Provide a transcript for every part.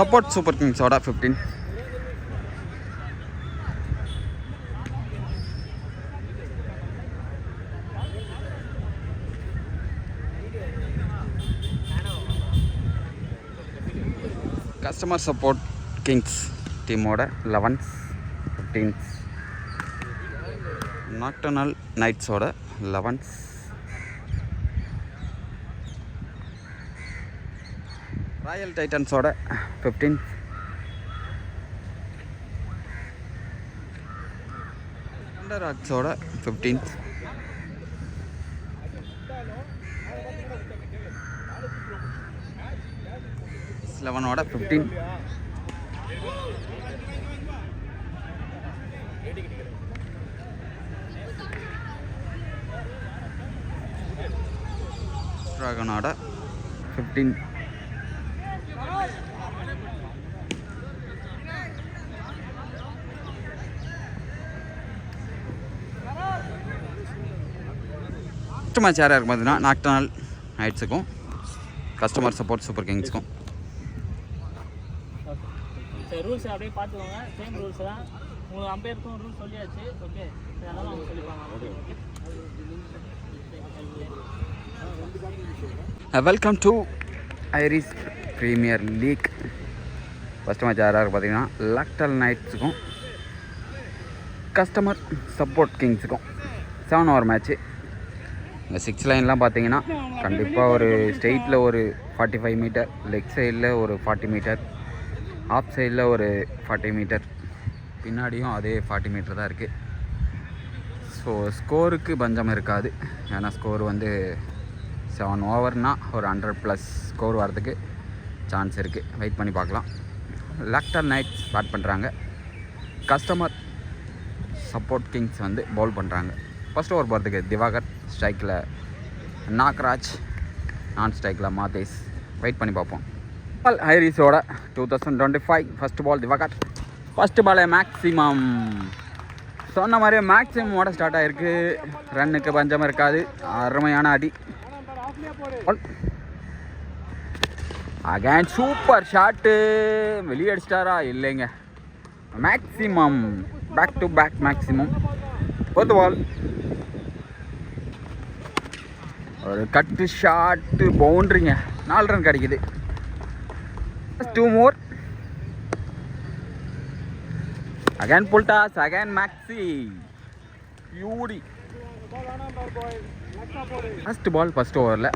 Support super கிங்ஸோட 15. Customer support kings டீமோட 11, 15. Nocturnal நைட்ஸோட 11. ராயல் டைட்டன்ஸோட 15. தண்டர் ராக்ஸோட 15. லெவனோட 15. ட்ராகனோட 15. ஃபஸ்ட்டு மேட்ச் யாராக இருக்கும் பார்த்தீங்கன்னா நாக்டர்னல் நைட்ஸுக்கும் கஸ்டமர் சப்போர்ட் சூப்பர் கிங்ஸுக்கும். ரூல்ஸ் அப்படியே பார்த்துக்கோங்க. சேம் ரூல்ஸ் தான். உங்களுக்கு அம்பையருக்கும் ரூல்ஸ் சொல்லியாச்சு. ஓகே, அதனால அவங்க சொல்லிப்பாங்க. Welcome to Irish Premier League. First match யாராக இருக்குது பார்த்தீங்கன்னா நாக்டர்னல் நைட்ஸுக்கும் கஸ்டமர் சப்போர்ட் கிங்ஸுக்கும் 7 ஓவர் மேட்ச்சு. இந்த 6 லைன்லாம் பார்த்தீங்கன்னா கண்டிப்பாக ஒரு ஸ்ட்ரெயிட்டில் ஒரு 45 மீட்டர், லெக் சைடில் ஒரு 40 மீட்டர், ஆஃப் சைடில் ஒரு 40 மீட்டர், பின்னாடியும் அதே 40 மீட்டர் தான் இருக்குது. ஸோ ஸ்கோருக்கு பஞ்சம் இருக்காது. ஏன்னா ஸ்கோர் வந்து 7 ஓவர்னால் ஒரு 100+ ஸ்கோர் வரதுக்கு சான்ஸ் இருக்குது. வெயிட் பண்ணி பார்க்கலாம். நாக்டர்னல் நைட்ஸ் பேட் பண்ணுறாங்க, கஸ்டமர் சப்போர்ட் கிங்ஸ் வந்து பவுல் பண்ணுறாங்க. ஃபஸ்ட் ஓவர் போகிறதுக்கு திவாகர், ஸ்ட்ரைக்கில் நாகராஜ், நான் ஸ்ட்ரைக்கில் மாதேஷ். வெயிட் பண்ணி பார்ப்போம். பால் ஐரிஷோட 2025 ஃபஸ்ட் பால் திவாகர். ஃபஸ்ட்டு பாலே மேக்ஸிமம். சொன்ன மாதிரியே மேக்ஸிமமோட ஸ்டார்ட் ஆகிருக்கு. ரன்னுக்கு பஞ்சம் இருக்காது. அருமையான அடி. Again super shot. வெளியே அடிச்சிட்டாரா? இல்லைங்க, maximum. Back to back maximum. Fourth ball ஒரு கட்டு ஷாட்டு, பவுண்ட்ரிங்க. 4 ரன் கிடைக்குது. 2 more. Again full toss, again maxi. யூடி. ஃபஸ்ட் பால் ஃபஸ்ட் ஓவரில்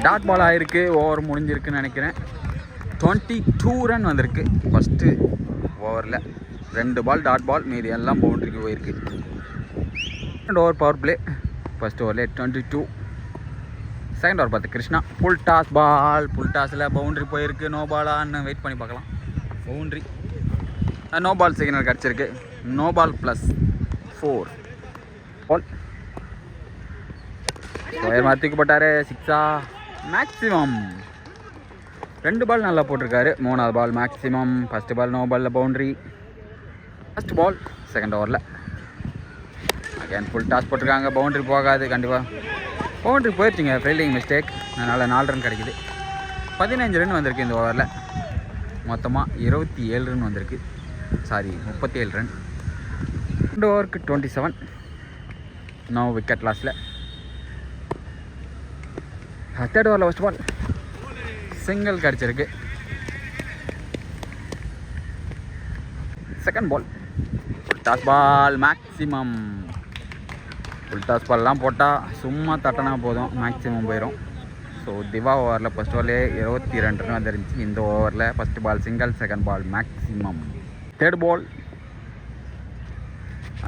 டாட் பால் ஆகிருக்கு. ஓவர் முடிஞ்சிருக்குன்னு நினைக்கிறேன். 22 ரன் வந்திருக்கு ஃபஸ்ட்டு ஓவரில். 2 பால் டாட் பால், மீதி எல்லாம் பவுண்ட்ரிக்கு போயிருக்கு. 2 ஓவர் பவர் பிளே. ஃபஸ்ட் ஓவரில் 22. செகண்ட் ஓவர் பார்த்து கிருஷ்ணா. புல் டாஸ் பால். புல் டாஸில் பவுண்ட்ரி போயிருக்கு. நோ பாலான்னு வெயிட் பண்ணி பார்க்கலாம். பவுண்ட்ரி. நோ பால் சிக்னல் கிடச்சிருக்கு. நோ பால் +4 பால். ஸ்கொயர் மாற்றிக்கு போட்டார். 6ஆ? மேக்ஸிமம். 2 பால் நல்லா போட்டிருக்காரு. 3ஆவது பால் மேக்ஸிமம். ஃபஸ்ட்டு பால் நோ பாலில் பவுண்ட்ரி. ஃபஸ்ட் பால் செகண்ட் ஓவரில் அகேன் ஃபுல் டாஸ் போட்டிருக்காங்க. பவுண்ட்ரி போகாது. கண்டிப்பாக பவுண்ட்ரி போயிடுச்சுங்க. Fielding mistake. அதனால் 4 ரன் கிடைக்குது. 15 ரன் வந்திருக்கு இந்த ஓவரில். மொத்தமாக 27 ரன் வந்திருக்கு. Sorry, 37 run. 2 ஓவருக்கு 27. நோ விக்கெட் லாஸில். தேர்ட் ஓவரில் ஃபஸ்ட் பால் சிங்கிள் கிடச்சிருக்கு. Second ball full toss ball maximum. Full toss பால்லாம் போட்டால் சும்மா தட்டினா போதும், மேக்ஸிமம் போயிடும். ஸோ திவா ஓவரில் ஃபஸ்ட் ஓவர்லேயே 22 ரன் வந்துருந்துச்சு. இந்த ஓவரில் first ball single, second ball maximum. Third ball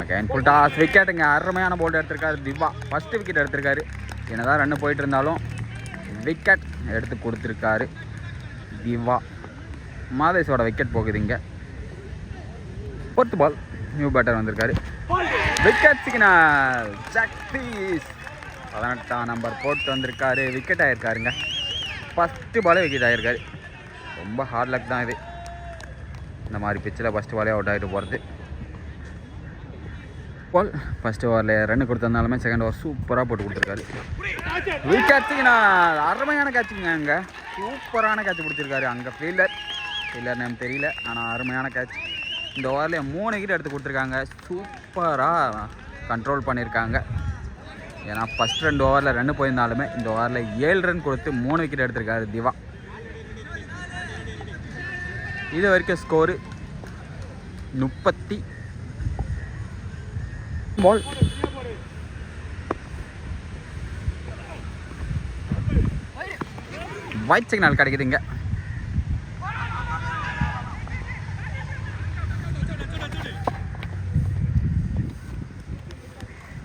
again full toss. விக்கெட்டுங்க. அருமையான போல்ட் எடுத்திருக்காரு திவா. ஃபஸ்ட்டு விக்கெட் எடுத்திருக்காரு. என்னதான் ரன்னு போயிட்டு இருந்தாலும் விக்கெட் எடுத்து கொடுத்துருக்காரு திவா. மாதேஷோட விக்கெட் போகுதுங்க. ஃபோர்த் பால் நியூ பேட்டர் வந்திருக்காரு. Wicket signal. ஜக்தீஷ் 18ஆம் நம்பர் போட்டு வந்திருக்காரு. விக்கெட் ஆகிருக்காருங்க. ஃபஸ்ட்டு பாலே விக்கெட் ஆகிருக்காரு. ரொம்ப ஹார்ட் லக் தான் இது. இந்த மாதிரி பிச்சில் ஃபஸ்ட்டு பாலே அவுட் ஆகிட்டு போகிறது. பால் ஃபஸ்ட்டு ஓவரில் ரன் கொடுத்ததுனாலுமே செகண்ட் ஓவர் சூப்பராக போட்டு கொடுத்துருக்காரு. கேட்சிங்கண்ணா, அருமையான கேட்சிங்க. அங்கே சூப்பரான கேட்ச் பிடிச்சிருக்காரு. அங்கே ஃபீல்டர் நேம் தெரியல, ஆனால் அருமையான கேட்ச். இந்த ஓவரில் 3 விக்கெட் எடுத்து கொடுத்துருக்காங்க. சூப்பராக கண்ட்ரோல் பண்ணியிருக்காங்க. ஏன்னா ஃபஸ்ட் 2 ஓவரில் ரன் போயிருந்தாலுமே இந்த ஓவரில் 7 ரன் கொடுத்து 3 விக்கெட் எடுத்திருக்காரு திவா. இது வரைக்கும் ஸ்கோரு 30. பால் ஒயிட் சிக்னல் கிடைக்குதுங்க.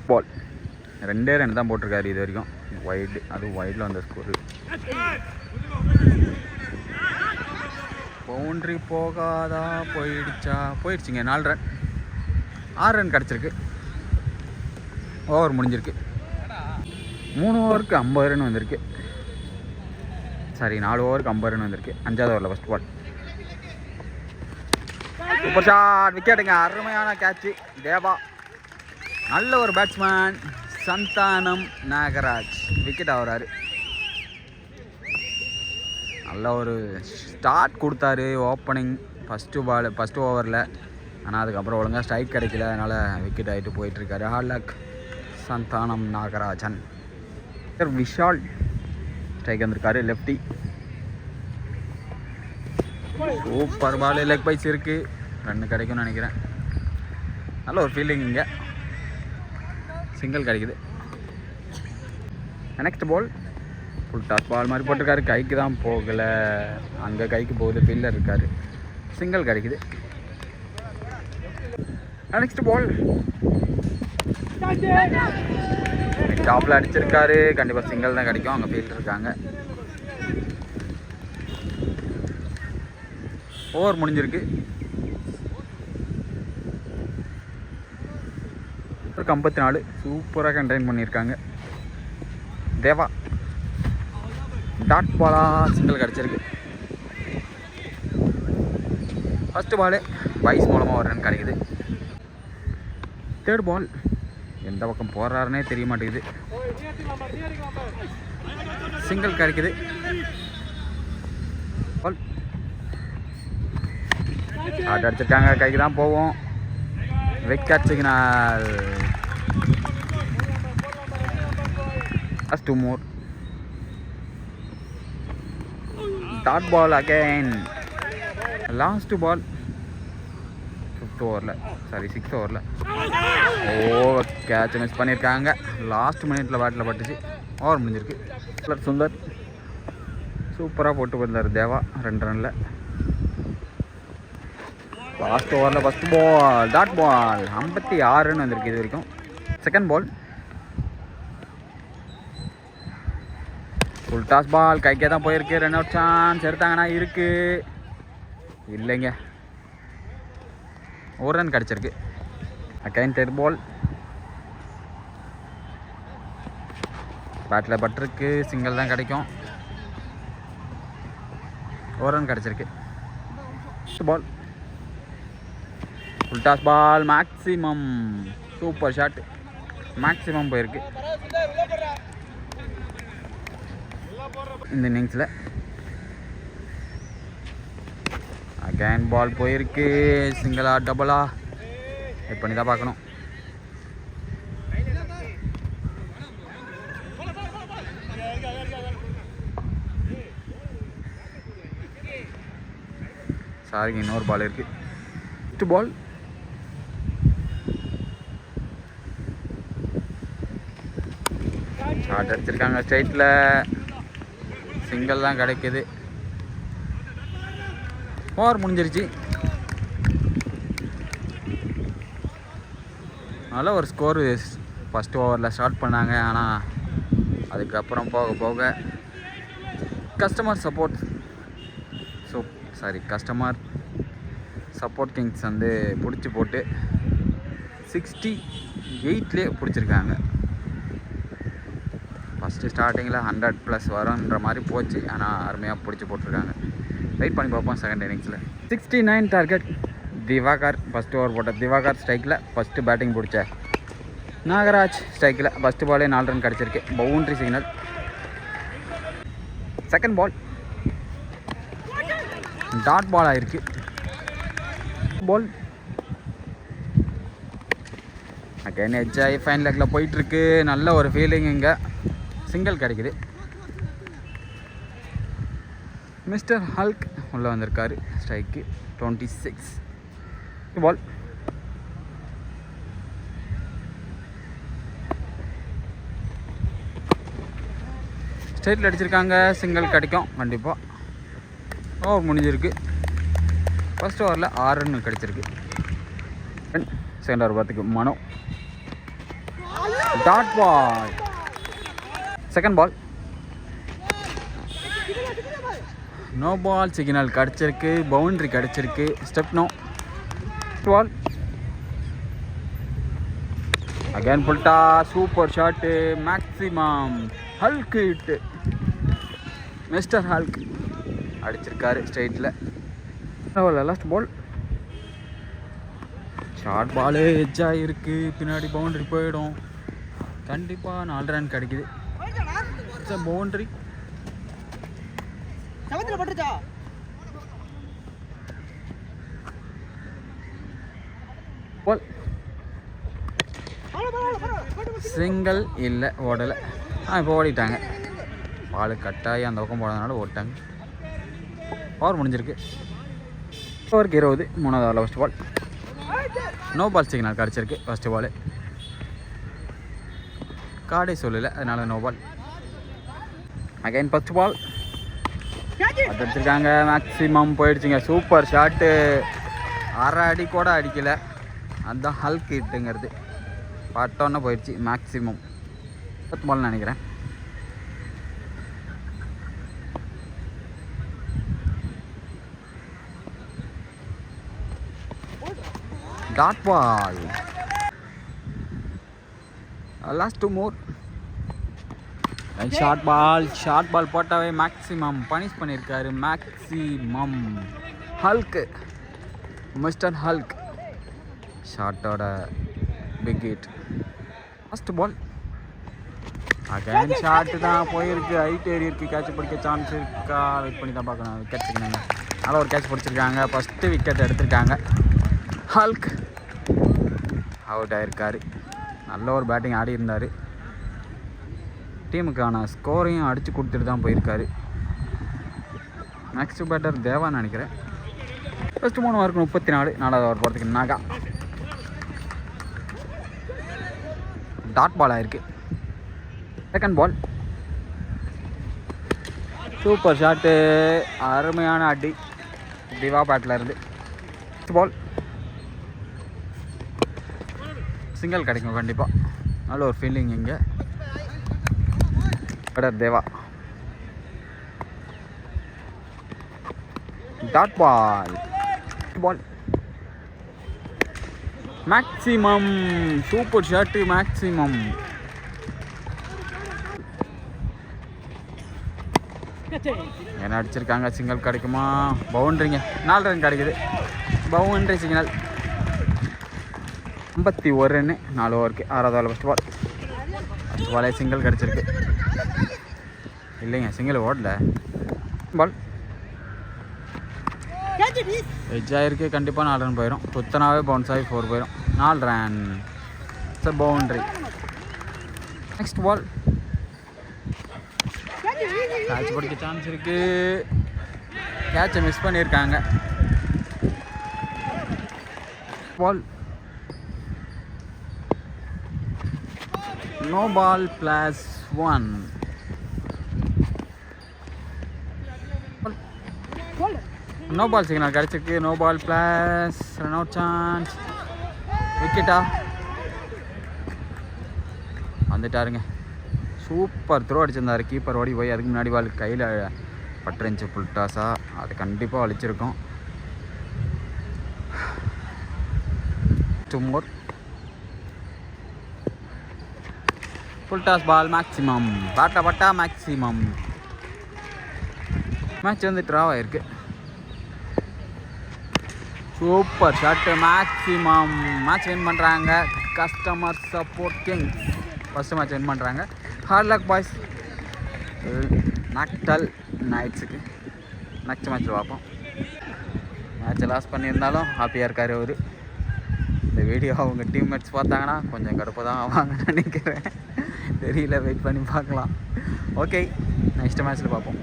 பால் 2 ரன் தான் போட்டிருக்காரு இது வரைக்கும். வைடு, அதுவும் வைடில் வந்த ஸ்கோரு. பவுண்ட்ரி போகாதா, போயிடுச்சுங்க. 4 ரன், 6 ரன் கிடச்சிருக்கு. ஓவர் முடிஞ்சிருக்கு. 3 ஓவருக்கு 50 ரன் வந்திருக்கு. சாரி, 4 ஓவருக்கு 50 ரன் வந்திருக்கு. 5வது ஓவரில் ஃபஸ்ட் பால். சூப்பர் ஷாட், விக்கெட்டுங்க. அருமையான கேட்சு தேவா. நல்ல ஒரு பேட்ஸ்மேன் சந்தானம் நாகராஜ் விக்கெட் ஆகிறாரு. நல்ல ஒரு ஸ்டார்ட் கொடுத்தாரு ஓப்பனிங் ஃபஸ்ட்டு ஓவரில். ஆனால் அதுக்கப்புறம் ஒழுங்காக ஸ்ட்ரைக் கிடைக்கல, அதனால் விக்கெட் ஆகிட்டு போயிட்டுருக்காரு. Hard luck Santhanam Nagarajan. Vishal strike வந்திருக்காரு, lefty. Super ball, leg byes இருக்குது. ரன்னு கிடைக்கும்னு நினைக்கிறேன். நல்ல ஒரு ஃபீல்டிங். இங்கே சிங்கிள் கிடைக்குது. Next ball full toss ball மாதிரி போட்டிருக்காரு. கைக்கு தான் போகலை, அங்கே கைக்கு போகுது. ஃபீல்டர் இருக்கார். சிங்கிள் கிடைக்குது. நெக்ஸ்ட் பால் டாப்பில் அடிச்சிருக்காரு. கண்டிப்பாக சிங்கிள் தான் கிடைக்கும். அங்கே ஃபீல்டர் இருக்காங்க. ஓவர் முடிஞ்சிருக்கு. 54. சூப்பராக கண்டெயின் பண்ணியிருக்காங்க தேவா. டாட் பாலா சிங்கிள் கிடச்சிருக்கு. ஃபஸ்ட்டு பாலு வைஸ் மூலமாக ஒரு ரன் கிடைக்குது. தேர்ட் பால் எந்த பக்கம் போடுறாருன்னே தெரிய மாட்டேங்குது. சிங்கிள் கிடைக்குது. பால் ஷாட் அடிச்சிருக்காங்க. கைக்கு தான் போவோம். Wicket signal. Two more. Dot ball again. Last ball 6th ஓவரில். கேட்ச் மிஸ் பண்ணியிருக்காங்க. லாஸ்ட் மினிட்ல பேட்டில் பட்டுச்சு. ஓவர் முடிஞ்சிருக்கு. சுந்தர் சூப்பராக போட்டு வந்தார் தேவா 2 ரனில். லாஸ்ட் ஓவரில் first ball dot ball 56 run வந்திருக்கு இது வரைக்கும். Second ball full toss ball கைக்கே தான் போயிருக்கு. ரன் அவுட் சான்ஸ் எடுத்தாங்கன்னா இருக்குது. இல்லைங்க, ஒரு ரன் கிடச்சிருக்கு. அகைன் தேர்ட் பால் பேட்டில் பட்டிருக்கு. சிங்கிள் தான் கிடைக்கும். ஒரு ரன் கிடச்சிருக்கு. Ball full toss ball maximum. Super shot, maximum போயிருக்கு இந்த இன்னிங்ஸில். அகைன் பால் போயிருக்கு. சிங்கிளா டபுளா வெயிட் பண்ணி தான் பார்க்கணும். சாரிங்க, இன்னொரு பால் இருக்கு. ஃபஸ்ட் பால் ஷாட் அடிச்சிருக்காங்க. ஸ்ட்ரைட்டில் சிங்கிள் தான் கிடைக்குது. ஓவர் முடிஞ்சிருச்சு. நல்ல ஒரு ஸ்கோரு ஃபஸ்ட் ஓவரில் ஸ்டார்ட் பண்ணாங்க. ஆனால் அதுக்கப்புறம் போக போக கஸ்டமர் சப்போர்ட் கிங்ஸ் வந்து பிடிச்சி போட்டு 68லே பிடிச்சிருக்காங்க. ஃபஸ்ட்டு ஸ்டார்டிங்கில் 100+ வரும்ன்ற மாதிரி போச்சு. ஆனால் அருமையாக பிடிச்சி போட்டிருக்காங்க. வெயிட் பண்ணி பார்ப்போம் செகண்ட் இன்னிங்ஸில். 69 டார்கெட் திவாகர். ஃபஸ்ட் ஓவர் போட்ட திவாகர் ஸ்ட்ரைக்கில் ஃபஸ்ட்டு பேட்டிங் பிடிச்ச நாகராஜ் ஸ்ட்ரைக்கில் ஃபஸ்ட்டு பாலே 4 ரன் கிடச்சிருக்கு. Boundary signal. Second ball dot ball ஆயிருக்கு. பால் அகைன் எட்ஜ் ஆகி ஃபைன் லெக்கில் போயிட்டுருக்கு. நல்ல ஒரு ஃபீலிங். இங்கே சிங்கிள் கிடைக்குது. மிஸ்டர் ஹல்க் உள்ளே வந்திருக்காரு. ஸ்ட்ரைக்கு 26. பால் ஸ்ட்ரைட்டில் அடிச்சிருக்காங்க. சிங்கிள் கிடைக்கும் கண்டிப்பாக. ஓவர் முடிஞ்சிருக்கு. ஃபர்ஸ்ட் ஓவரில் 6 ரன் கிடச்சிருக்கு. செகண்ட் ஓவர் பார்த்துக்கு Mano dot ball. Second ball no ball signal கிடச்சிருக்கு. பவுண்ட்ரி கிடச்சிருக்கு. Step no. Ball again full toss. Super shot. Maximum Hulk hit. Mister Hulk அடிச்சிருக்காரு ஸ்ட்ரைட்டில். லாஸ்ட் பால் ஷார்ட் பாலு எட்ஜாக இருக்குது. பின்னாடி பவுண்ட்ரி போயிடும். கண்டிப்பாக 4 ரன் கிடைக்குது. பவுண்ட்ரி பால் சிங்கிள் இல்லை, ஓடலை. இப்போ ஓடிட்டாங்க. பால் கட்டாயி அந்த பக்கம் போனதுனால ஓட்டாங்க. ஓவர் முடிஞ்சிருக்கு. ஓவருக்கு 20. 3வது ஓவரில் first ball no ball signal கிடச்சிருக்கு. ஃபஸ்ட்டு பால் கார்டே சொல்லலை, அதனால no ball. Again first ball அடிச்சிருக்காங்க. மேக்ஸிமம் போயிடுச்சுங்க. Super shot. 1/2 அடி கூட அடிக்கலை. அதுதான் ஹல்க் ஹிட்டுங்கிறது. பட்டோன்னு போயிடுச்சு. மேக்ஸிமம் 10 பால்னு நினைக்கிறேன். Dot ball. Last 2 more. Short ball போட்டாவே மேக்ஸிமம் பனிஷ் பண்ணியிருக்காரு. Maximum Hulk. மிஸ்டர் ஹல்க் ஷார்ட்டோட big hit. First ball again short தான் போயிருக்கு. ஹைட் ஏறி இருக்குது. கேட்ச் பிடிக்க சான்ஸ் இருக்கா? வெயிட் பண்ணி தான் பார்க்கணும். விக்கெட் சிக்கனாங்க. நல்லா ஒரு கேட்ச் பிடிச்சிருக்காங்க. ஃபஸ்ட்டு விக்கெட் எடுத்திருக்காங்க. ஹல்க் அவுட் ஆகிருக்காரு. நல்ல ஒரு பேட்டிங் ஆடி இருந்தார். டீமுக்கான ஸ்கோரையும் அடித்து கொடுத்துட்டு தான் போயிருக்காரு. நெக்ஸ்ட் பேட்டர் தேவான்னு நினைக்கிறேன். ஃபஸ்ட்டு 3 ஓவருக்கு 34. 4வது ஓவர் போகிறதுக்கு நாகா. டாட் பால் ஆயிருக்கு. Second ball super shot. அருமையான அடி திவா பேட்டில் இருந்து. பால் சிங்கிள் கிடைக்கும் கண்டிப்பாக. நல்ல ஒரு ஃபீலிங் இங்கே. Batter Deva. Dot ball maximum. Super shot. Maximum என்ன அடிச்சிருக்காங்க. சிங்கிள் கிடைக்குமா? பவுண்ட்ரிங்க. 4 ரன் கிடைக்குது. Boundary signal. 51 ரன்னு 4 ஓவருக்கு. 6வது ஓவர் ஃபஸ்ட் பால். ஃபஸ்ட் பாலே சிங்கிள் கிடச்சிருக்கு. இல்லைங்க, சிங்கிள் ஓடல. பால் எட்ஜ் ஆகிருக்கு. கண்டிப்பாக 4 ரன் போயிடும். சுத்தனாவே பவுன்ஸ் ஆகி 4 போயிடும். 4 run. Sir boundary. Next ball catch பிடிக்க சான்ஸ் இருக்கு. கேட்சை மிஸ் பண்ணியிருக்காங்க. Ball no ball +1. No ball signal கிடச்சிருக்கு. No ball plus run out chance. விக்கெட்டா வந்துட்டாருங்க. சூப்பர் த்ரோ அடிச்சிருந்தார். கீப்பர் ஓடி போய் அதுக்கு முன்னாடி பால் கையில் பட்டுருந்துச்சு. ஃபுல் டாஸாக அது கண்டிப்பாக அழிச்சிருக்கோம். 2 more. Full toss ball. Maximum பட்டா மேக்ஸிமம். மேட்ச் வந்து ட்ராவ் ஆகிருக்கு. Super shot. Maximum match win பண்ணுறாங்க. Customer support kings first match win பண்ணுறாங்க. Hard luck boys. நாக்டல் நைட்ஸுக்கு நெக்ஸ்ட் மேட்ச்சில் பார்ப்போம். மேட்ச்சை லாஸ் பண்ணியிருந்தாலும் ஹாப்பியாக இருக்கார் அவர். இந்த வீடியோ அவங்க டீம்மேட்ஸ் பார்த்தாங்கன்னா கொஞ்சம் கடுப்பு தான் ஆவாங்கன்னு நினைக்கிறேன். தெரியல, வெயிட் பண்ணி பார்க்கலாம். ஓகே, நெக்ஸ்ட் மேட்ச்சில் பார்ப்போம்.